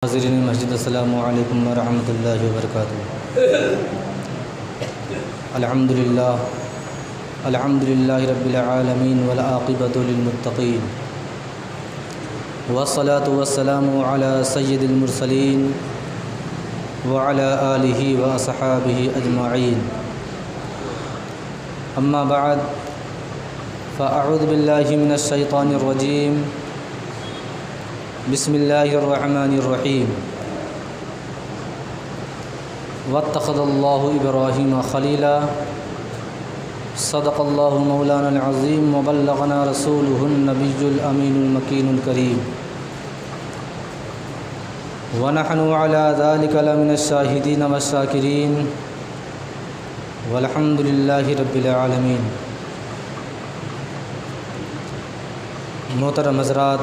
حاضرین مسجد السلام علیکم ورحمۃ اللہ وبرکاتہ۔ الحمد للہ رب العالمین والعاقبۃ للمتقین، والصلاة والسلام علی سید المرسلین وعلی آلہ واصحابہ اجمعین، اما بعد فاعوذ باللہ من الشیطان الرجیم، بسم اللہ الرحمن الرحیم۔ واتخذ اللہ ابراہیم خلیلا، صدق اللہ مولانا العظیم وبلغنا رسولہ النبی الامین المکین الکریم، ونحن علی ذلک لمن الشاہدین والشاکرین، والحمد للہ رب العالمین۔ محترم حضرات،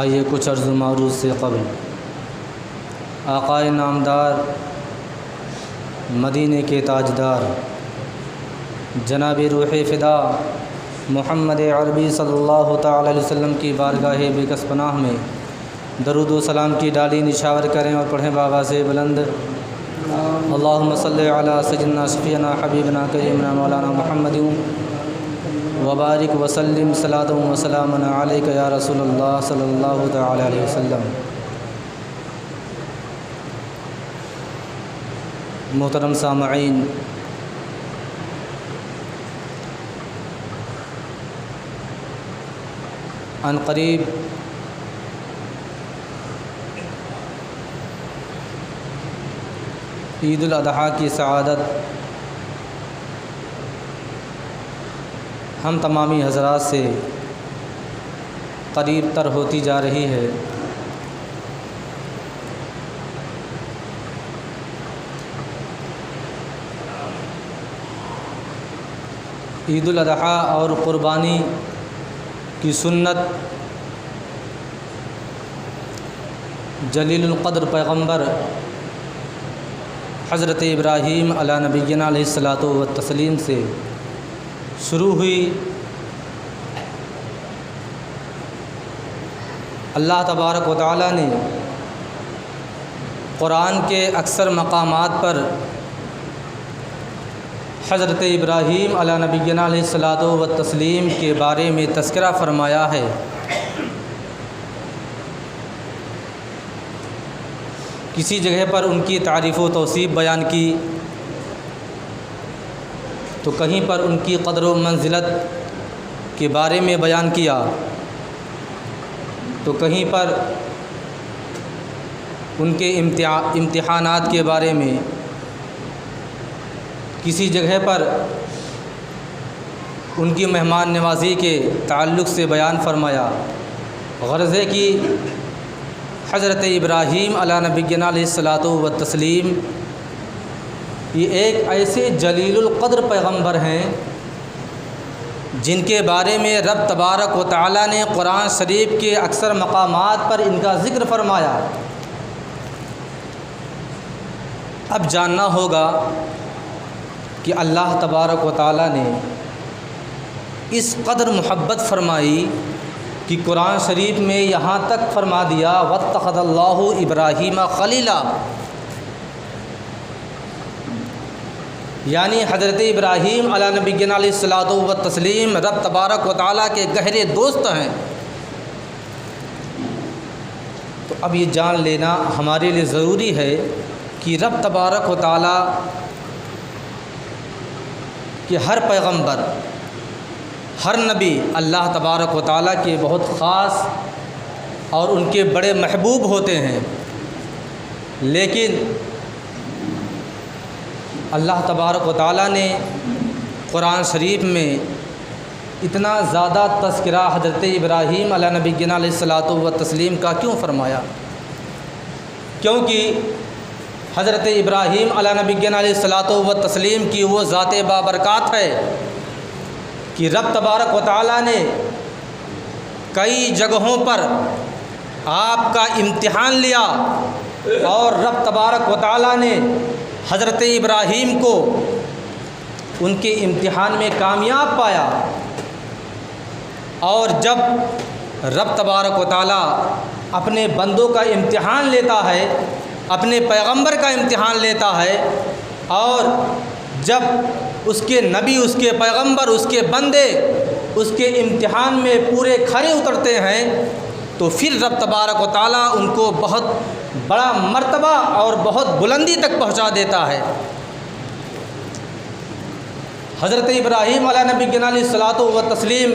آئیے کچھ عرض و معروض سے قبل آقائے نامدار، مدینے کے تاجدار، جناب روح فدا محمد عربی صلی اللہ تعالی علیہ وسلم کی بارگاہ بے کس پناہ میں درود و سلام کی ڈالی نشاور کریں اور پڑھیں بابا سے بلند، اللہم صلی علی سیدنا شفیعنا حبیبنا کریمنا مولانا محمد وبارک وسلم صلاۃ و سلام علیک یا رسول اللہ صلی اللہ تعالی علیہ وسلم۔ محترم سامعین، عن قریب عید الاضحیٰ کی سعادت ہم تمامی حضرات سے قریب تر ہوتی جا رہی ہے۔ عید الاضحیٰ اور قربانی کی سنت جلیل القدر پیغمبر حضرت ابراہیم علی نبینا علیہ الصلاۃ والتسلیم سے شروع ہوئی۔ اللہ تبارک و تعالی نے قرآن کے اکثر مقامات پر حضرت ابراہیم علی نبینا علیہ الصلاۃ والتسلیم کے بارے میں تذکرہ فرمایا ہے۔ کسی جگہ پر ان کی تعریف و توصیف بیان کی، تو کہیں پر ان کی قدر و منزلت کے بارے میں بیان کیا، تو کہیں پر ان کے امتحانات کے بارے میں، کسی جگہ پر ان کی مہمان نوازی کے تعلق سے بیان فرمایا۔ غرض ہے کہ حضرت ابراہیم علی نبینا علیہ الصلاۃ والتسلیم یہ ایک ایسے جلیل القدر پیغمبر ہیں جن کے بارے میں رب تبارک و تعالی نے قرآن شریف کے اکثر مقامات پر ان کا ذکر فرمایا۔ اب جاننا ہوگا کہ اللہ تبارک و تعالی نے اس قدر محبت فرمائی کہ قرآن شریف میں یہاں تک فرما دیا واتخذ اللہ ابراہیم خلیلا، یعنی حضرت ابراہیم علی نبینا علیہ الصلاۃ والتسلیم رب تبارک و تعالیٰ کے گہرے دوست ہیں۔ تو اب یہ جان لینا ہمارے لیے ضروری ہے کہ رب تبارک و تعالیٰ کہ ہر پیغمبر، ہر نبی اللہ تبارک و تعالیٰ کے بہت خاص اور ان کے بڑے محبوب ہوتے ہیں، لیکن اللہ تبارک و تعالیٰ نے قرآن شریف میں اتنا زیادہ تذکرہ حضرت ابراہیم علی نبینا علیہ الصلاۃ والتسلیم کا کیوں فرمایا؟ کیونکہ حضرت ابراہیم علی نبینا علیہ الصلاۃ والتسلیم کی وہ ذات بابرکات ہے کہ رب تبارک و تعالیٰ نے کئی جگہوں پر آپ کا امتحان لیا، اور رب تبارک و تعالیٰ نے حضرت ابراہیم کو ان کے امتحان میں کامیاب پایا، اور جب رب تبارک و تعالیٰ اپنے بندوں کا امتحان لیتا ہے، اپنے پیغمبر کا امتحان لیتا ہے، اور جب اس کے نبی، اس کے پیغمبر، اس کے بندے اس کے امتحان میں پورے کھرے اترتے ہیں تو پھر رب تبارک و تعالیٰ ان کو بہت بڑا مرتبہ اور بہت بلندی تک پہنچا دیتا ہے۔ حضرت ابراہیم علیہ نبی علیہ الصلوۃ والتسلیم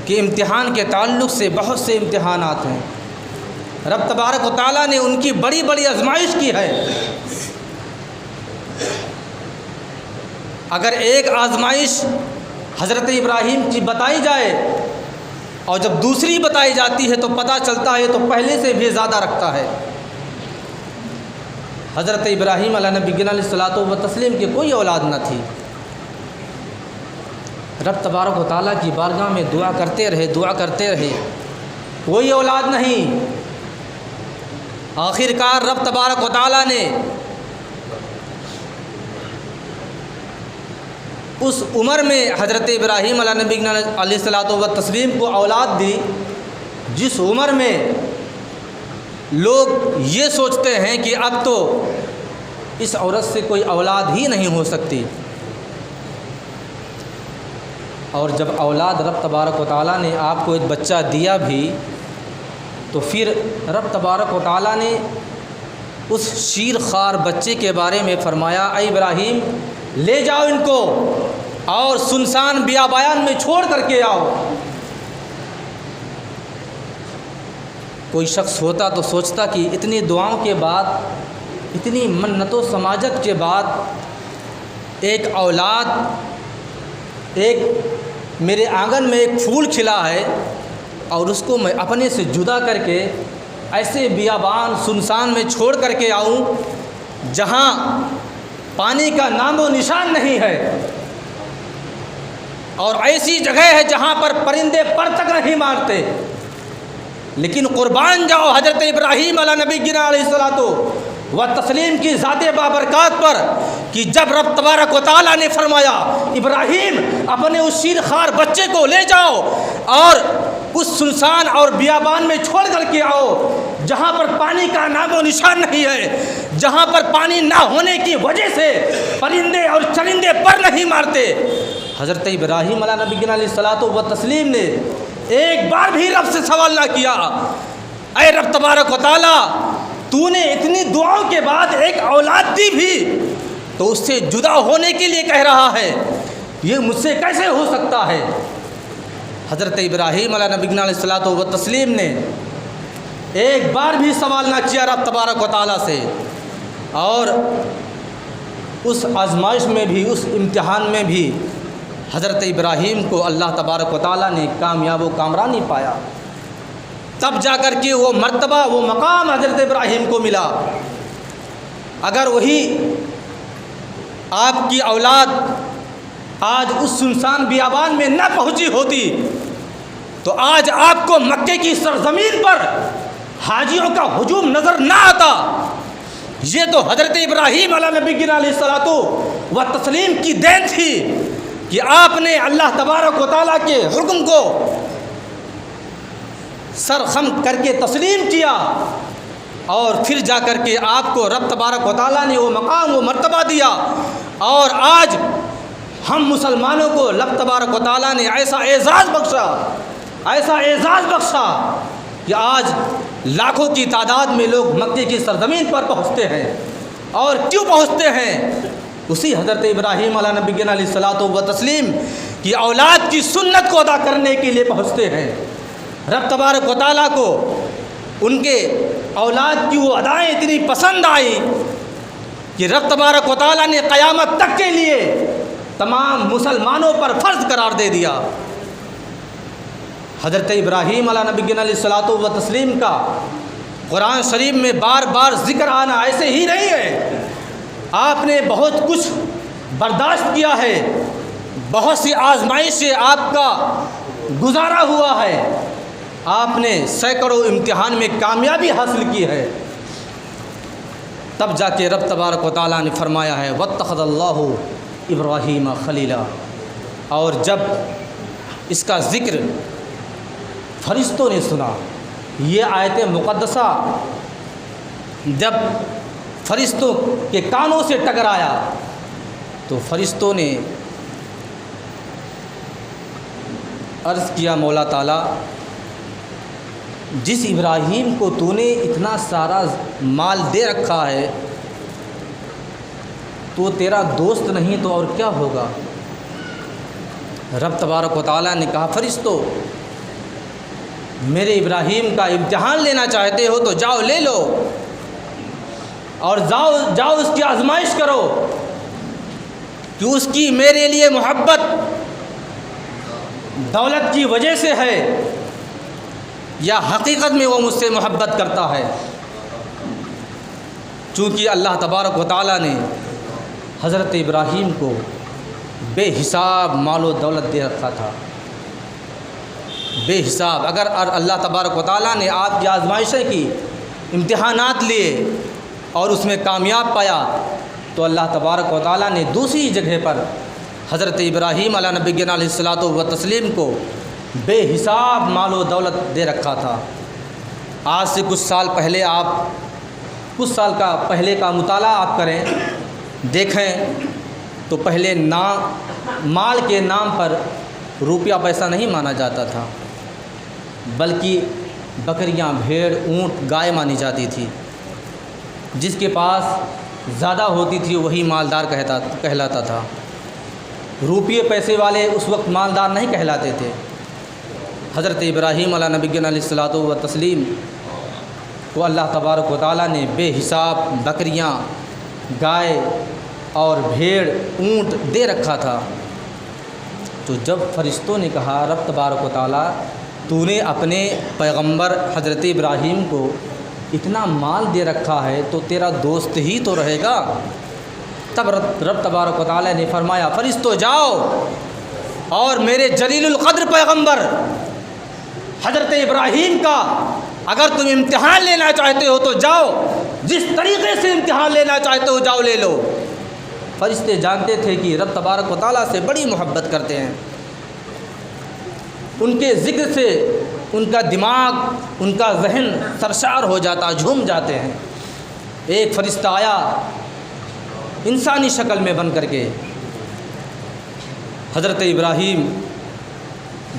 کے امتحان کے تعلق سے بہت سے امتحانات ہیں۔ رب تبارک و تعالیٰ نے ان کی بڑی بڑی آزمائش کی ہے۔ اگر ایک آزمائش حضرت ابراہیم کی بتائی جائے اور جب دوسری بتائی جاتی ہے تو پتہ چلتا ہے تو پہلے سے بھی زیادہ رکھتا ہے۔ حضرت ابراہیم علیہ نبی علیہ الصلوۃ والتسلیم کی کوئی اولاد نہ تھی۔ رب تبارک و تعالیٰ کی بارگاہ میں دعا کرتے رہے، کوئی اولاد نہیں۔ آخرکار رب تبارک و تعالیٰ نے اس عمر میں حضرت ابراہیم علیہ نبی علیہ الصلوۃ والتسلیم کو اولاد دی جس عمر میں لوگ یہ سوچتے ہیں کہ اب تو اس عورت سے کوئی اولاد ہی نہیں ہو سکتی، اور جب اولاد رب تبارک و تعالیٰ نے آپ کو ایک بچہ دیا بھی تو پھر رب تبارک و تعالیٰ نے اس شیر خوار بچے کے بارے میں فرمایا، اے ابراہیم لے جاؤ ان کو اور سنسان بیابان میں چھوڑ کر کے آؤ۔ کوئی شخص ہوتا تو سوچتا کہ اتنی دعاؤں کے بعد، اتنی منت و سماجت کے بعد ایک اولاد، ایک میرے آنگن میں ایک پھول کھلا ہے اور اس کو میں اپنے سے جدا کر کے ایسے بیابان سنسان میں چھوڑ کر کے آؤں جہاں پانی کا نام و نشان نہیں ہے، اور ایسی جگہ ہے جہاں پر پرندے پر تک نہیں مارتے۔ لیکن قربان جاؤ حضرت ابراہیم علیہ نبی علیہ الصلوۃ والتسلیم کی ذات بابرکات پر کہ جب رب تبارک و تعالیٰ نے فرمایا ابراہیم اپنے اس شیر خوار بچے کو لے جاؤ اور اس سنسان اور بیابان میں چھوڑ کر کے آؤ جہاں پر پانی کا نام و نشان نہیں ہے، جہاں پر پانی نہ ہونے کی وجہ سے پرندے اور چرندے پر نہیں مارتے۔ حضرت ابراہیم علیہ نبی علیہ الصلوۃ والتسلیم نے ایک بار بھی رب سے سوال نہ کیا، اے رب تبارک و تعالیٰ تو نے اتنی دعاؤں کے بعد ایک اولاد دی بھی تو اس سے جدا ہونے کے لیے کہہ رہا ہے، یہ مجھ سے کیسے ہو سکتا ہے؟ حضرت ابراہیم علیہ نبی علیہ الصلوۃ والتسلیم نے ایک بار بھی سوال نہ کیا رب تبارک و تعالیٰ سے، اور اس آزمائش میں بھی، اس امتحان میں بھی حضرت ابراہیم کو اللہ تبارک و تعالیٰ نے کامیاب و کامرانی پایا۔ تب جا کر کے وہ مرتبہ، وہ مقام حضرت ابراہیم کو ملا۔ اگر وہی آپ کی اولاد آج اس سنسان بیابان میں نہ پہنچی ہوتی تو آج آپ کو مکے کی سرزمین پر حاجیوں کا ہجوم نظر نہ آتا۔ یہ تو حضرت ابراہیم علیہ نبی علیہ الصلوۃ والتسلیم کی دین تھی کہ آپ نے اللہ تبارک و تعالیٰ کے حکم کو سر خم کر کے تسلیم کیا، اور پھر جا کر کے آپ کو رب تبارک و تعالیٰ نے وہ مقام، وہ مرتبہ دیا، اور آج ہم مسلمانوں کو رب تبارک و تعالیٰ نے ایسا اعزاز بخشا کہ آج لاکھوں کی تعداد میں لوگ مکے کی سرزمین پر پہنچتے ہیں۔ اور کیوں پہنچتے ہیں؟ اسی حضرت ابراہیم علیہ نبی علیہ الصلوۃ والتسلیم کی اولاد کی سنت کو ادا کرنے کے لیے پہنچتے ہیں۔ رب تبارک و تعالیٰ کو ان کے اولاد کی وہ ادائیں اتنی پسند آئی کہ رب تبارک و تعالیٰ نے قیامت تک کے لیے تمام مسلمانوں پر فرض قرار دے دیا۔ حضرت ابراہیم علیہ نبی علیہ الصلوۃ والتسلیم کا قرآن شریف میں بار بار ذکر آنا ایسے ہی نہیں ہے۔ آپ نے بہت کچھ برداشت کیا ہے، بہت سی آزمائشیں آپ کا گزارا ہوا ہے، آپ نے سینکڑوں امتحان میں کامیابی حاصل کی ہے، تب جا کے رب تبارک و تعالیٰ نے فرمایا ہے واتخذ اللہ ابراہیم خلیلا۔ اور جب اس کا ذکر فرشتوں نے سنا، یہ آیت مقدسہ جب فرشتوں کے کانوں سے ٹکرایا تو فرشتوں نے عرض کیا مولا تعالیٰ جس ابراہیم کو تو نے اتنا سارا مال دے رکھا ہے تو تیرا دوست نہیں تو اور کیا ہوگا؟ رب تبارک و تعالیٰ نے کہا فرشتوں میرے ابراہیم کا امتحان لینا چاہتے ہو تو جاؤ لے لو اور جاؤ اس کی آزمائش کرو کہ اس کی میرے لیے محبت دولت کی وجہ سے ہے یا حقیقت میں وہ مجھ سے محبت کرتا ہے۔ چونکہ اللہ تبارک و تعالیٰ نے حضرت ابراہیم کو بے حساب مال و دولت دے رکھا تھا، بے حساب۔ اگر اللہ تبارک و تعالیٰ نے آپ کی آزمائشیں کی، امتحانات لیے اور اس میں کامیاب پایا تو اللہ تبارک و تعالیٰ نے دوسری جگہ پر حضرت ابراہیم علیہ نبینا علیہ الصلوۃ والتسلیم کو بے حساب مال و دولت دے رکھا تھا۔ آج سے کچھ سال پہلے کا مطالعہ آپ کریں، دیکھیں تو پہلے مال کے نام پر روپیہ پیسہ نہیں مانا جاتا تھا، بلکہ بکریاں، بھیڑ، اونٹ، گائے مانی جاتی تھی۔ جس کے پاس زیادہ ہوتی تھی وہی مالدار کہلاتا تھا۔ روپیے پیسے والے اس وقت مالدار نہیں کہلاتے تھے۔ حضرت ابراہیم علیہ نبینا علیہ الصلوۃ والتسلیم کو اللہ تبارک و تعالیٰ نے بے حساب بکریاں، گائے اور بھیڑ، اونٹ دے رکھا تھا۔ تو جب فرشتوں نے کہا رب تبارک و تعالیٰ تو نے اپنے پیغمبر حضرت ابراہیم کو اتنا مال دے رکھا ہے تو تیرا دوست ہی تو رہے گا، تب رب تبارک و تعالیٰ نے فرمایا فرشتوں جاؤ اور میرے جلیل القدر پیغمبر حضرت ابراہیم کا اگر تم امتحان لینا چاہتے ہو تو جاؤ، جس طریقے سے امتحان لینا چاہتے ہو جاؤ لے لو۔ فرشتے جانتے تھے کہ رب تبارک و تعالیٰ سے بڑی محبت کرتے ہیں، ان کے ذکر سے ان کا دماغ، ان کا ذہن سرشار ہو جاتا، جھوم جاتے ہیں۔ ایک فرشتہ آیا انسانی شکل میں بن کر کے، حضرت ابراہیم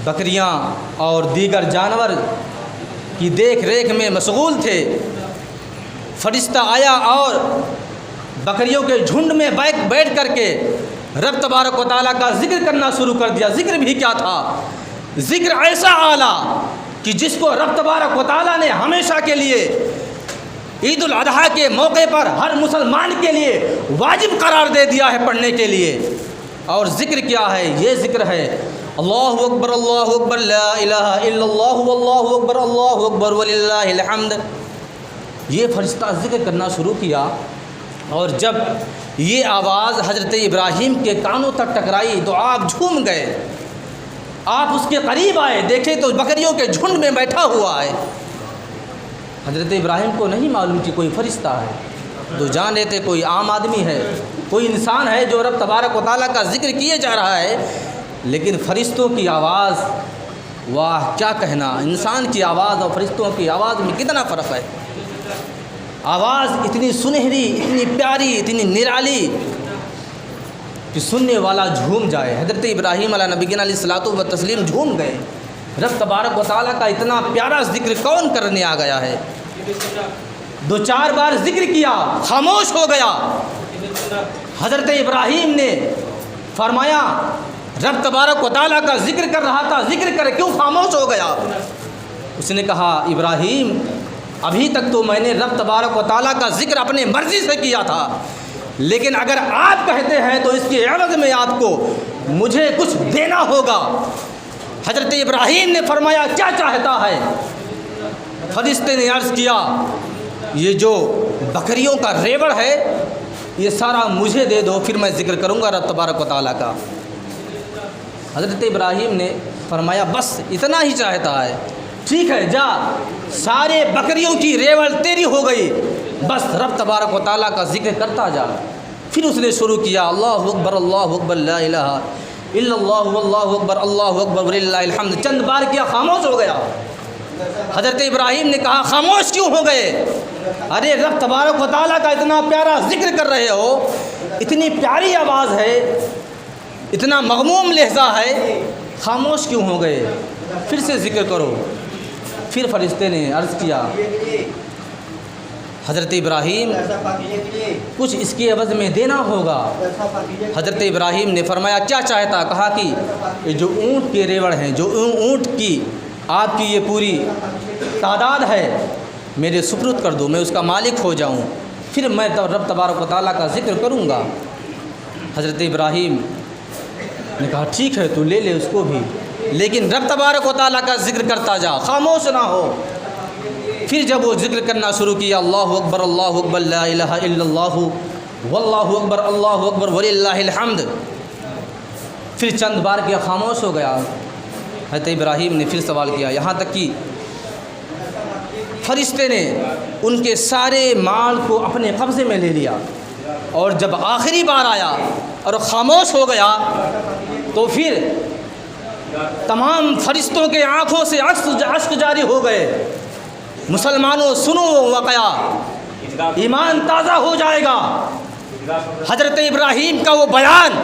بکریاں اور دیگر جانور کی دیکھ ریکھ میں مشغول تھے۔ فرشتہ آیا اور بکریوں کے جھنڈ میں بیٹھ کر کے رب تبارک و تعالیٰ کا ذکر کرنا شروع کر دیا۔ ذکر بھی کیا تھا؟ ذکر ایسا اعلیٰ کہ جس کو رب تبارک و تعالیٰ نے ہمیشہ کے لیے عید الاضحیٰ کے موقع پر ہر مسلمان کے لیے واجب قرار دے دیا ہے پڑھنے کے لیے۔ اور ذکر کیا ہے؟ یہ ذکر ہے اللہ اکبر لا الہ الا اللہ واللہ اکبر وللہ الحمد۔ یہ فرشتہ ذکر کرنا شروع کیا اور جب یہ آواز حضرت ابراہیم کے کانوں تک ٹکرائی تو آپ جھوم گئے۔ آپ اس کے قریب آئے، دیکھے تو بکریوں کے جھنڈ میں بیٹھا ہوا ہے۔ حضرت ابراہیم کو نہیں معلوم کہ کوئی فرشتہ ہے، تو جان لیتے کوئی عام آدمی ہے، کوئی انسان ہے جو رب تبارک و تعالیٰ کا ذکر کیے جا رہا ہے۔ لیکن فرشتوں کی آواز، واہ کیا کہنا، انسان کی آواز اور فرشتوں کی آواز میں کتنا فرق ہے۔ آواز اتنی سنہری، اتنی پیاری، اتنی نرالی کہ سننے والا جھوم جائے۔ حضرت ابراہیم علیہ نبینا علیہ الصلوۃ والتسلیم جھوم گئے۔ رب تبارک و تعالیٰ کا اتنا پیارا ذکر کون کرنے آ گیا ہے؟ 2-4 بار ذکر کیا، خاموش ہو گیا۔ حضرت ابراہیم نے فرمایا رب تبارک و تعالیٰ کا ذکر کر رہا تھا، ذکر کرے کیوں خاموش ہو گیا؟ اس نے کہا ابراہیم ابھی تک تو میں نے رب تبارک و تعالیٰ کا ذکر اپنے مرضی سے کیا تھا، لیکن اگر آپ کہتے ہیں تو اس کے عوض میں آپ کو مجھے کچھ دینا ہوگا۔ حضرت ابراہیم نے فرمایا کیا چاہتا ہے؟ فرشتے نے عرض کیا یہ جو بکریوں کا ریوڑ ہے یہ سارا مجھے دے دو، پھر میں ذکر کروں گا رب تبارک و تعالیٰ کا۔ حضرت ابراہیم نے فرمایا بس اتنا ہی چاہتا ہے، ٹھیک ہے جا، سارے بکریوں کی ریوڑ تیری ہو گئی، بس رب تبارک و تعالیٰ کا ذکر کرتا جا۔ پھر اس نے شروع کیا اللہ اکبر لا الہ الا اللہ واللہ اکبر وللہ الحمد۔ چند بار کیا، خاموش ہو گیا۔ حضرت ابراہیم نے کہا خاموش کیوں ہو گئے؟ ارے رب تبارک و تعالیٰ کا اتنا پیارا ذکر کر رہے ہو، اتنی پیاری آواز ہے، اتنا مغموم لہجہ ہے، خاموش کیوں ہو گئے؟ پھر سے ذکر کرو۔ پھر فرشتے نے عرض کیا حضرت ابراہیم کچھ اس کے عوض میں دینا ہوگا۔ حضرت ابراہیم نے فرمایا کیا چاہتا؟ کہا کہ یہ جو اونٹ کے ریوڑ ہیں، جو اونٹ کی آپ کی یہ پوری تعداد ہے، میرے سپرد کر دو، میں اس کا مالک ہو جاؤں، پھر میں رب تبارک و تعالیٰ کا ذکر کروں گا۔ حضرت ابراہیم نے کہا ٹھیک ہے تو لے لے اس کو بھی، لیکن رب تبارک و تعالیٰ کا ذکر کرتا جا، خاموش نہ ہو۔ پھر جب وہ ذکر کرنا شروع کیا اللہ اکبر لا الہ الا اللہ واللہ اکبر وللہ الحمد، پھر چند بار کیا خاموش ہو گیا۔ حضرت ابراہیم نے پھر سوال کیا، یہاں تک کہ فرشتے نے ان کے سارے مال کو اپنے قبضے میں لے لیا، اور جب آخری بار آیا اور خاموش ہو گیا تو پھر تمام فرشتوں کے آنکھوں سے اشک جاری ہو گئے۔ مسلمانوں سنو واقعہ، ایمان تازہ ہو جائے گا۔ حضرت ابراہیم کا وہ بیان،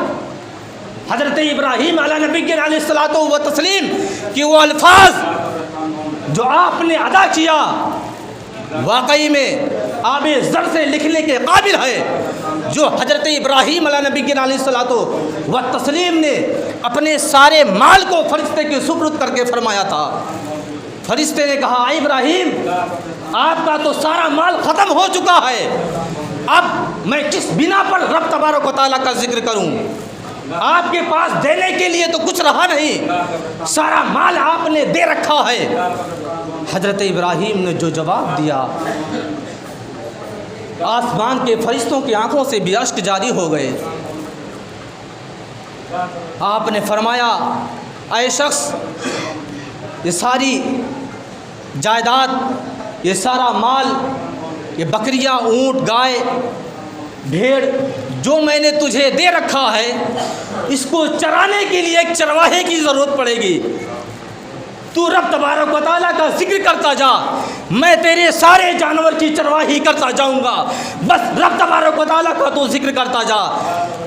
حضرت ابراہیم علیہ نبی علیہ الصلوۃ والتسلیم کہ وہ الفاظ جو آپ نے ادا کیا واقعی میں آب زر سے لکھنے کے قابل ہے۔ جو حضرت ابراہیم علیہ نبی علیہ الصلوۃ والتسلیم نے اپنے سارے مال کو فرشتے کے سپرد کر کے فرمایا تھا۔ فرشتے نے کہا اے ابراہیم آپ کا تو سارا مال ختم ہو چکا ہے، اب میں کس بنا پر رب تبارک و تعالیٰ کا ذکر کروں؟ آپ کے پاس دینے کے لیے تو کچھ رہا نہیں، سارا مال آپ نے دے رکھا ہے۔ حضرت ابراہیم نے جو جواب دیا، آسمان کے فرشتوں کی آنکھوں سے بھی اشک جاری ہو گئے۔ آپ نے فرمایا اے شخص، یہ ساری جائیداد، یہ سارا مال، یہ بکریاں، اونٹ، گائے، بھیڑ جو میں نے تجھے دے رکھا ہے، اس کو چرانے کے لیے ایک چرواہے کی ضرورت پڑے گی۔ تو رب تبارک و تعالیٰ کا ذکر کرتا جا، میں تیرے سارے جانور کی چرواہی کرتا جاؤں گا، بس رب تبارک و تعالیٰ کا تو ذکر کرتا جا۔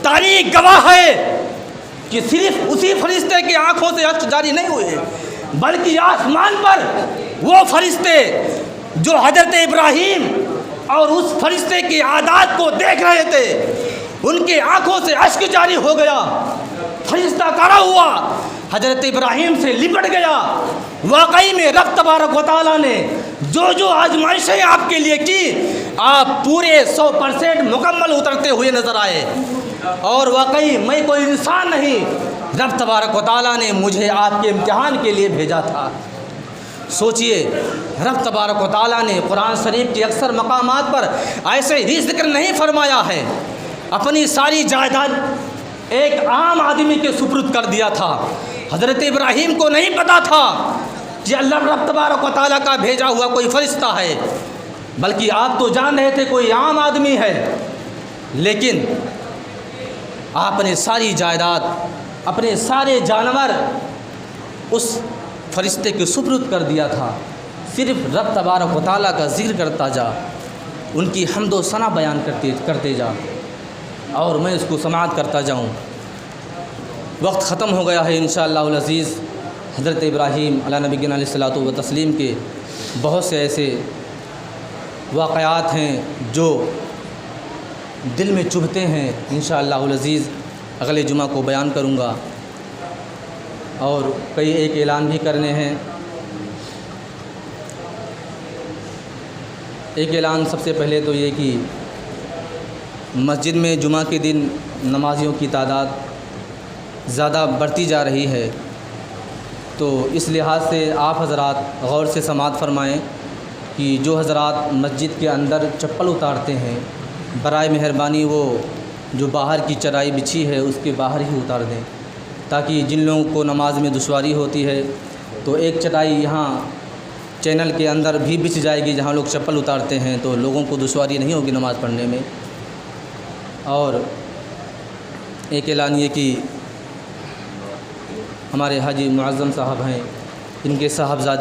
تاریخ گواہ ہے کہ صرف اسی فرشتے کی آنکھوں سے اشک جاری نہیں ہوئے، بلکہ آسمان پر وہ فرشتے جو حضرت ابراہیم اور اس فرشتے کی عادات کو دیکھ رہے تھے، ان کے آنکھوں سے اشک جاری ہو گیا۔ فرشتہ کھڑا ہوا، حضرت ابراہیم سے لپٹ گیا۔ واقعی میں رب تبارک و تعالیٰ نے جو آزمائشیں آپ کے لیے کی، آپ پورے 100% مکمل اترتے ہوئے نظر آئے۔ اور واقعی میں کوئی انسان نہیں، رب تبارک و تعالیٰ نے مجھے آپ کے امتحان کے لیے بھیجا تھا۔ سوچئے رب تبارک و تعالیٰ نے قرآن شریف کے اکثر مقامات پر ایسے ہی ذکر نہیں فرمایا ہے، اپنی ساری جائیداد ایک عام آدمی کے سپرد کر دیا تھا۔ حضرت ابراہیم کو نہیں پتا تھا کہ اللہ رب تبارک و تعالیٰ کا بھیجا ہوا کوئی فرشتہ ہے، بلکہ آپ تو جان رہے تھے کوئی عام آدمی ہے، لیکن آپ نے ساری جائیداد، اپنے سارے جانور اس فرشتے کے سپرد کر دیا تھا۔ صرف رب تبارک و تعالیٰ کا ذکر کرتا جا، ان کی حمد و ثنا بیان کرتے جا، اور میں اس کو سماعت کرتا جاؤں۔ وقت ختم ہو گیا ہے انشاءاللہ العزیز۔ حضرت ابراہیم علیہ نبی علیہ الصلوۃ والتسلیم کے بہت سے ایسے واقعات ہیں جو دل میں چبھتے ہیں، انشاءاللہ العزیز اگلے جمعہ کو بیان کروں گا، اور کئی ایک اعلان بھی کرنے ہیں۔ ایک اعلان سب سے پہلے تو یہ کہ مسجد میں جمعہ کے دن نمازیوں کی تعداد زیادہ بڑھتی جا رہی ہے، تو اس لحاظ سے آپ حضرات غور سے سماعت فرمائیں کہ جو حضرات مسجد کے اندر چپل اتارتے ہیں، برائے مہربانی وہ جو باہر کی چٹائی بچھی ہے اس کے باہر ہی اتار دیں، تاکہ جن لوگوں کو نماز میں دشواری ہوتی ہے تو ایک چٹائی یہاں چینل کے اندر بھی بچھ جائے گی جہاں لوگ چپل اتارتے ہیں، تو لوگوں کو دشواری نہیں ہوگی نماز پڑھنے میں۔ اور ایک اعلان یہ کہ ہمارے حاجی معظم صاحب ہیں، ان کے صاحبزادے